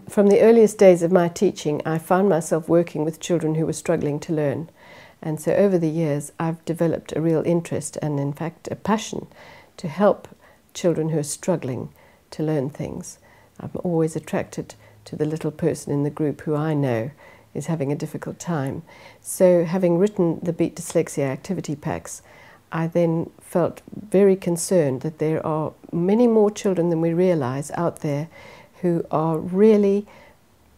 From the earliest days of my teaching, I found myself working with children who were struggling to learn. And so over the years, I've developed a real interest and, in fact, a passion to help children who are struggling to learn things. I'm always attracted to the little person in the group who I know is having a difficult time. So having written the Beat Dyslexia activity packs, I then felt very concerned that there are many more children than we realize out there who are really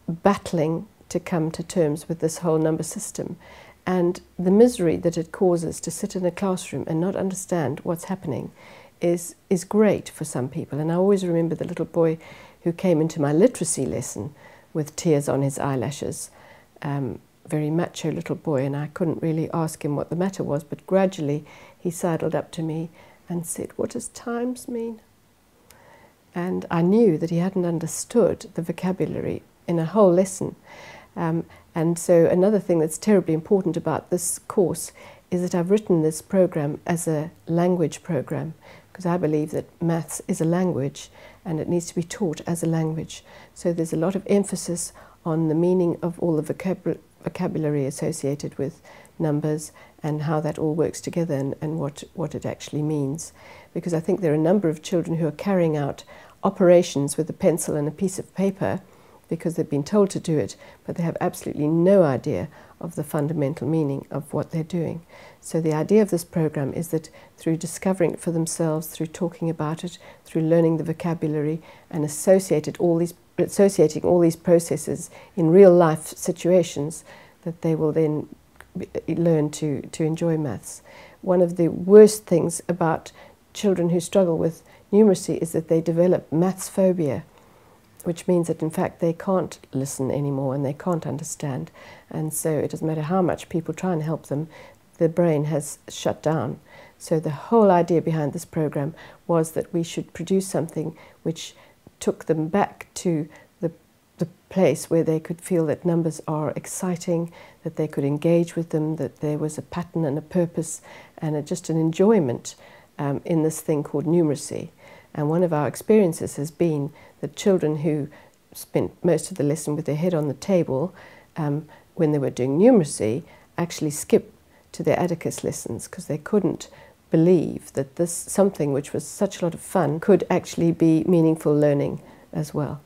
battling to come to terms with this whole number system. And the misery that it causes to sit in a classroom and not understand what's happening is great for some people. And I always remember the little boy who came into my literacy lesson with tears on his eyelashes. Very macho little boy, and I couldn't really ask him what the matter was, but gradually he sidled up to me and said, "What does times mean?" And I knew that he hadn't understood the vocabulary in a whole lesson. And so another thing that's terribly important about this course is that I've written this program as a language program, because I believe that maths is a language and it needs to be taught as a language. So there's a lot of emphasis on the meaning of all the vocabulary associated with numbers and how that all works together and what it actually means. Because I think there are a number of children who are carrying out operations with a pencil and a piece of paper because they've been told to do it, but they have absolutely no idea of the fundamental meaning of what they're doing. So the idea of this program is that through discovering it for themselves, through talking about it, through learning the vocabulary and associating all these processes in real life situations, that they will then learn to enjoy maths. One of the worst things about children who struggle with numeracy is that they develop maths phobia, which means that in fact they can't listen anymore and they can't understand. And so it doesn't matter how much people try and help them, the brain has shut down. So the whole idea behind this program was that we should produce something which took them back to the place where they could feel that numbers are exciting, that they could engage with them, that there was a pattern and a purpose and just an enjoyment in this thing called numeracy. And one of our experiences has been that children who spent most of the lesson with their head on the table when they were doing numeracy actually skipped to their Addacus lessons because they couldn't believe that this something which was such a lot of fun could actually be meaningful learning as well.